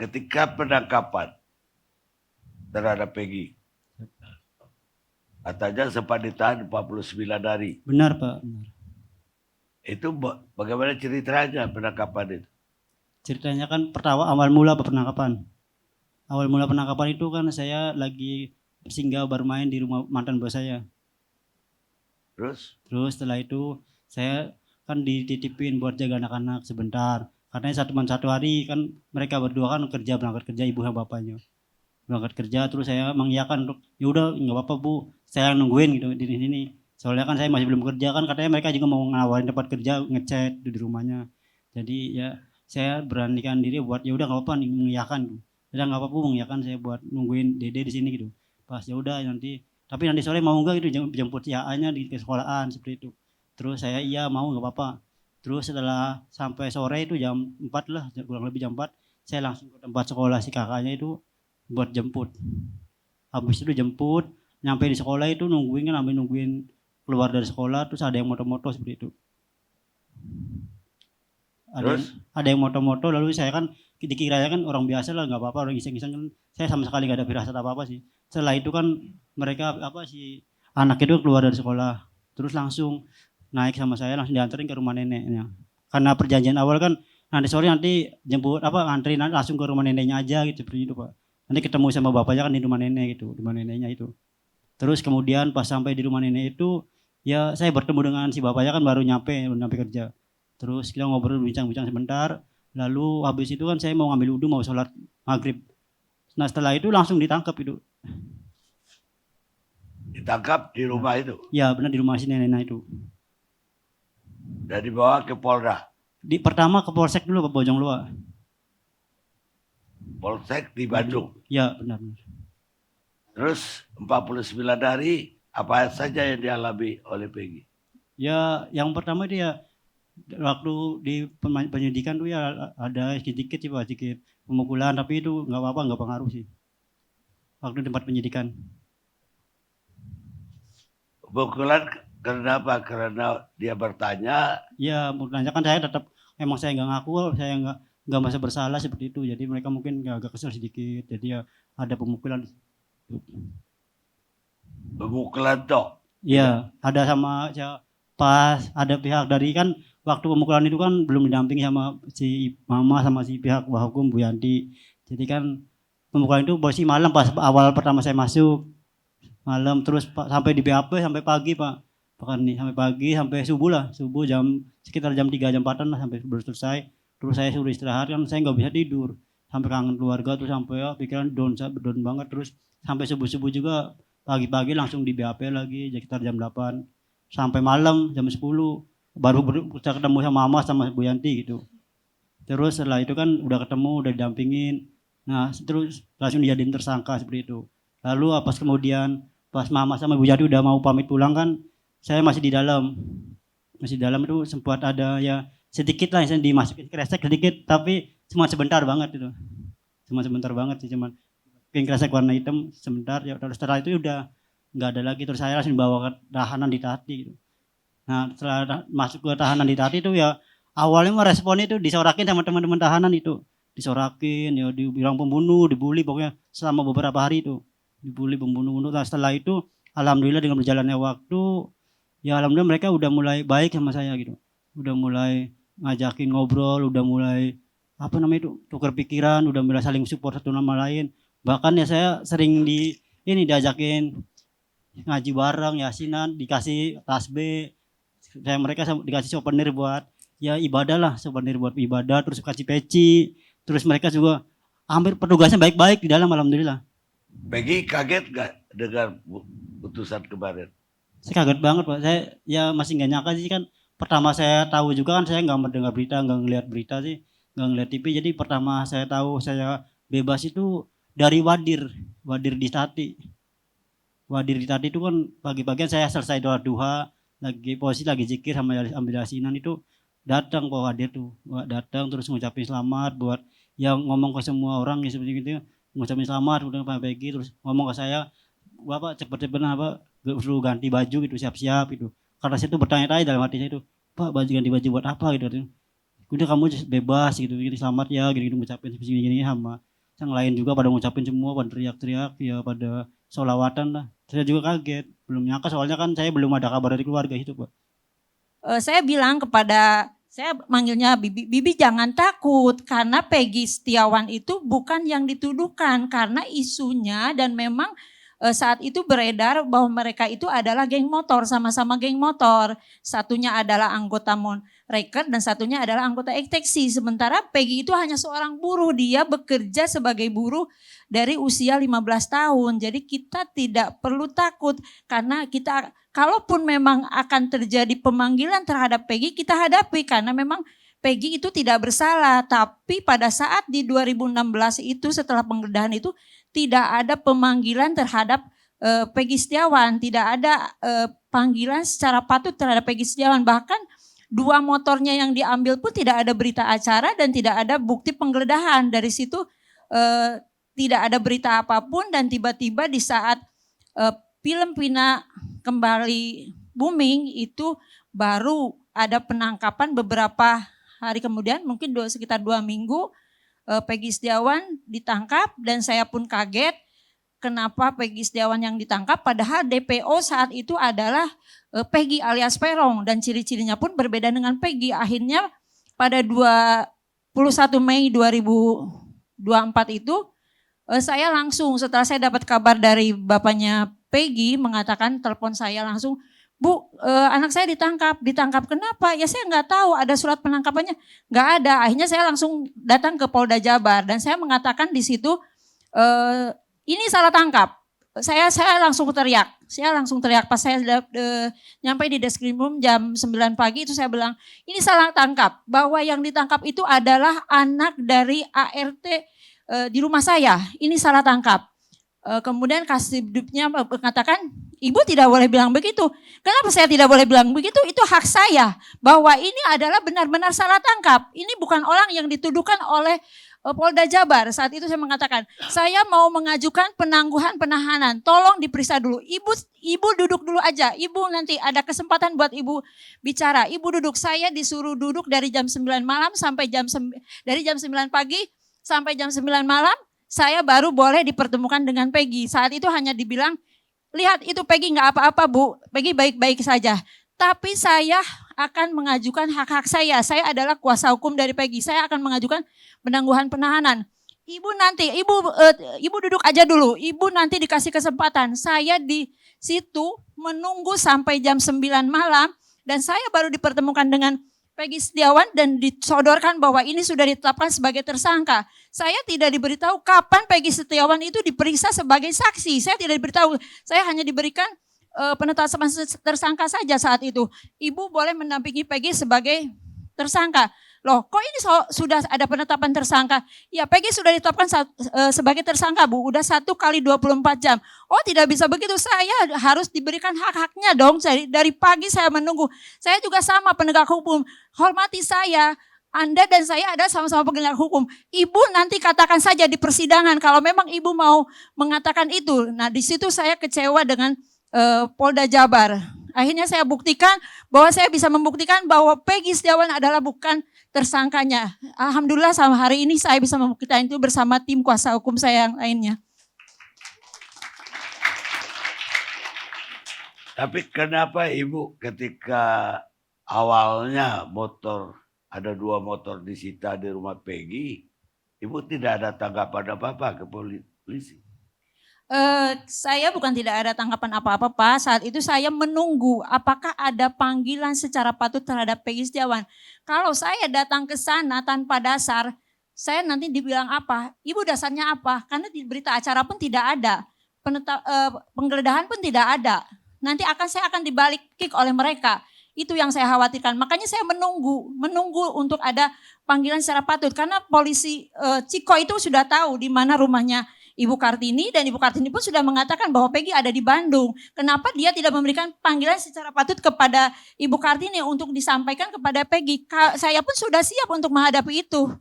ketika penangkapan terhadap Peggy, katanya sempat ditahan 49 hari. Benar Pak, benar. Itu bagaimana ceritanya penangkapan itu? Ceritanya kan pertama awal mula penangkapan. Awal mula penangkapan itu kan saya lagi singgah bermain di rumah mantan bos saya. Terus Setelah itu saya kan dititipin buat jaga anak-anak sebentar. Katanya satu hari kan mereka berdua kan berangkat kerja ibu sama bapaknya. Berangkat kerja terus saya mengiyakan untuk ya udah nggak apa-apa Bu, saya nungguin gitu di sini. Soalnya kan saya masih belum kerja kan katanya mereka juga mau ngawarin tempat kerja ngechat di rumahnya. Jadi ya saya beranikan diri buat ya udah nggak apa-apa nih mengiyakan. Udah nggak apa-apa mengiyakan saya buat nungguin Dede di sini gitu. Pas ya udah nanti sore mau nggak gitu jemput nya di sekolahan seperti itu. Terus saya iya mau nggak apa-apa. Terus setelah sampai sore itu jam 4 lah kurang lebih jam 4 saya langsung ke tempat sekolah si kakaknya itu buat jemput. Habis itu jemput, nyampe di sekolah itu nungguin kan sampai nungguin keluar dari sekolah terus ada yang moto-moto seperti itu. Ada yang moto-moto lalu saya kan dikiranya kan orang biasa lah nggak apa-apa orang iseng-iseng kan saya sama sekali nggak ada firasat apa-apa sih. Setelah itu kan mereka si anak itu keluar dari sekolah terus langsung naik sama saya langsung dianterin ke rumah neneknya. Karena perjanjian awal kan nanti sore nanti jemput nganterin langsung ke rumah neneknya aja gitu seperti itu Pak. Nanti ketemu sama bapaknya kan di rumah nenek gitu, di rumah neneknya itu. Terus kemudian pas sampai di rumah nenek itu, ya saya bertemu dengan si bapaknya kan baru nyampe kerja. Terus kita ngobrol bincang-bincang sebentar, lalu habis itu kan saya mau ngambil wudhu mau sholat maghrib. Nah setelah itu langsung ditangkap itu. Ditangkap di rumah itu? Ya benar di rumah si nenek itu. Dan dibawa ke Polda? Pertama ke Polsek dulu, ke Bojong Loa. Polsek di Bandung? Ya benar. Terus 49 hari apa saja yang dialami oleh Peggy? Ya yang pertama dia waktu di penyidikan tuh ya ada sedikit sih Pak, sedikit pemukulan tapi itu nggak apa-apa, nggak pengaruh sih. Waktu tempat penyidikan. Pemukulan karena apa? Karena dia bertanya? Ya bertanya kan saya tetap emang saya nggak ngaku, saya nggak merasa bersalah seperti itu. Jadi mereka mungkin agak kesel sedikit. Jadi ya ada pemukulan. Pemukulan toh? Iya, ada sama pas ada pihak dari kan waktu pemukulan itu kan belum didampingi sama si mama sama si pihak hukum Bu Yanti. Jadi kan pemukulan itu posisi malam pas awal pertama saya masuk malam terus sampai di BAP sampai pagi Pak. Bahkan nih sampai pagi sampai subuh lah subuh sekitar jam 3 jam 4 lah sampai baru selesai. Terus saya suruh istirahat kan saya nggak bisa tidur sampai kangen keluarga terus sampai ya pikiran down banget terus sampai subuh juga pagi-pagi langsung di BAP lagi sekitar jam 8 sampai malam jam 10 baru bisa ketemu sama mama sama Bu Yanti gitu. Terus setelah itu kan udah ketemu udah didampingin. Nah terus langsung dijadiin tersangka seperti itu. Lalu pas kemudian pas mama sama Bu Yanti udah mau pamit pulang kan saya masih di dalam itu sempat ada ya sedikit lah yang dimasukin kresek sedikit tapi cuma sebentar banget itu sih cuman kresek warna hitam sebentar ya terus setelah itu udah nggak ada lagi terus saya langsung bawa ke tahanan di Tati gitu. Nah setelah masuk ke tahanan di Tati itu ya awalnya respon itu disorakin sama teman-teman tahanan itu disorakin ya dibilang pembunuh dibully pokoknya selama beberapa hari itu dibully pembunuh. Nah setelah itu alhamdulillah dengan berjalannya waktu ya alhamdulillah mereka udah mulai baik sama saya gitu udah mulai ngajakin ngobrol udah mulai tukar pikiran udah mulai saling support satu sama lain bahkan ya saya sering diajakin ngaji bareng yasinan dikasih tasbih mereka dikasih souvenir buat ya ibadah lah souvenir buat ibadah terus kasih peci terus mereka juga hampir petugasnya baik-baik di dalam alhamdulillah. Peggy kaget gak dengan putusan kemarin? Saya kaget banget Pak saya ya masih nggak nyangka sih kan pertama saya tahu juga kan saya nggak mendengar berita nggak ngelihat berita sih nggak ngelihat TV jadi pertama saya tahu saya bebas itu dari Wadir di Tati. Wadir di Tati itu kan pagi-pagi saya selesai doa duha lagi posisi lagi zikir sama ambil yasinan itu datang Pak Wadir tuh datang terus ngucapin selamat buat yang ngomong ke semua orang ya seperti itu ngucapin selamat udah Pak Peggy terus ngomong ke saya Bapak cepet-cepet suruh ganti baju gitu siap-siap gitu karena saya tuh bertanya-tanya dalam hati saya itu Pak baju ganti baju buat apa gitu udah kamu bebas gitu selamat ya gini-gini ngucapin gini sama Yang lain juga pada ngucapin semua, pada teriak-teriak, ya pada sholawatan lah. Saya juga kaget, belum nyangka soalnya kan saya belum ada kabar dari keluarga itu, Pak. Saya bilang kepada, saya manggilnya Bibi, Bibi jangan takut karena Peggy Setiawan itu bukan yang dituduhkan karena isunya dan memang saat itu beredar bahwa mereka itu adalah geng motor, sama-sama geng motor. Satunya adalah anggota Record dan satunya adalah anggota ekteksi. Sementara Peggy itu hanya seorang buruh, dia bekerja sebagai buruh dari usia 15 tahun. Jadi kita tidak perlu takut karena kita, kalaupun memang akan terjadi pemanggilan terhadap Peggy, kita hadapi karena memang Peggy itu tidak bersalah. Tapi pada saat di 2016 itu setelah penggeledahan itu tidak ada pemanggilan terhadap Peggy Setiawan, tidak ada panggilan secara patut terhadap Peggy Setiawan. Bahkan 2 motornya yang diambil pun tidak ada berita acara dan tidak ada bukti penggeledahan. Dari situ tidak ada berita apapun dan tiba-tiba di saat film Vina kembali booming itu baru ada penangkapan beberapa hari kemudian, mungkin sekitar 2 minggu. Peggy Setiawan ditangkap dan saya pun kaget kenapa Peggy Setiawan yang ditangkap padahal DPO saat itu adalah Peggy alias Peron dan ciri-cirinya pun berbeda dengan Peggy. Akhirnya pada 21 Mei 2024 itu saya langsung setelah saya dapat kabar dari bapaknya Peggy mengatakan, telepon saya langsung, Bu, anak saya ditangkap. Ditangkap kenapa? Ya saya nggak tahu, ada surat penangkapannya? Nggak ada. Akhirnya saya langsung datang ke Polda Jabar dan saya mengatakan di situ ini salah tangkap. Saya langsung teriak. Saya langsung teriak pas saya nyampe di Deskrimum jam 9 pagi itu saya bilang ini salah tangkap. Bahwa yang ditangkap itu adalah anak dari ART di rumah saya. Ini salah tangkap. Kemudian Kasdibduknya mengatakan, Ibu tidak boleh bilang begitu. Kenapa saya tidak boleh bilang begitu? Itu hak saya. Bahwa ini adalah benar-benar salah tangkap. Ini bukan orang yang dituduhkan oleh Polda Jabar. Saat itu saya mengatakan, saya mau mengajukan penangguhan penahanan. Tolong diperiksa dulu. Ibu duduk dulu aja. Ibu nanti ada kesempatan buat Ibu bicara. Ibu duduk. Saya disuruh duduk dari jam 9 malam sampai dari jam 9 pagi sampai jam 9 malam. Saya baru boleh dipertemukan dengan Peggy. Saat itu hanya dibilang, lihat itu Peggy nggak apa-apa Bu, Peggy baik-baik saja. Tapi saya akan mengajukan hak-hak saya. Saya adalah kuasa hukum dari Peggy. Saya akan mengajukan penangguhan penahanan. Ibu duduk aja dulu. Ibu nanti dikasih kesempatan. Saya di situ menunggu sampai jam 9 malam dan saya baru dipertemukan dengan Peggy Setiawan dan disodorkan bahwa ini sudah ditetapkan sebagai tersangka. Saya tidak diberitahu kapan Peggy Setiawan itu diperiksa sebagai saksi. Saya tidak diberitahu. Saya hanya diberikan penetapan tersangka saja saat itu. Ibu boleh mendampingi Peggy sebagai tersangka. Loh, kok ini sudah ada penetapan tersangka? Ya, Peggy sudah ditetapkan sebagai tersangka, Bu. Udah 1 kali 24 jam. Oh, tidak bisa begitu. Saya harus diberikan hak-haknya dong. Dari pagi saya menunggu. Saya juga sama penegak hukum. Hormati saya. Anda dan saya ada sama-sama penegak hukum. Ibu nanti katakan saja di persidangan kalau memang Ibu mau mengatakan itu. Nah, di situ saya kecewa dengan Polda Jabar. Akhirnya saya buktikan bahwa saya bisa membuktikan bahwa Peggy Setiawan adalah bukan tersangkanya. Alhamdulillah sama hari ini saya bisa membuktikan itu bersama tim kuasa hukum saya yang lainnya. Tapi kenapa Ibu ketika awalnya ada 2 motor disita di rumah Peggy, Ibu tidak ada tanggapan apa-apa ke polisi? Saya bukan tidak ada tanggapan apa-apa Pak. Saat itu saya menunggu apakah ada panggilan secara patut terhadap Peggy Setiawan. Kalau saya datang ke sana tanpa dasar, saya nanti dibilang apa? Ibu dasarnya apa? Karena di berita acara pun tidak ada. Penggeledahan pun tidak ada. Nanti saya akan dibalik kick oleh mereka. Itu yang saya khawatirkan. Makanya saya menunggu untuk ada panggilan secara patut. Karena polisi Ciko itu sudah tahu di mana rumahnya Ibu Kartini dan Ibu Kartini pun sudah mengatakan bahwa Peggy ada di Bandung. Kenapa dia tidak memberikan panggilan secara patut kepada Ibu Kartini untuk disampaikan kepada Peggy? Saya pun sudah siap untuk menghadapi itu.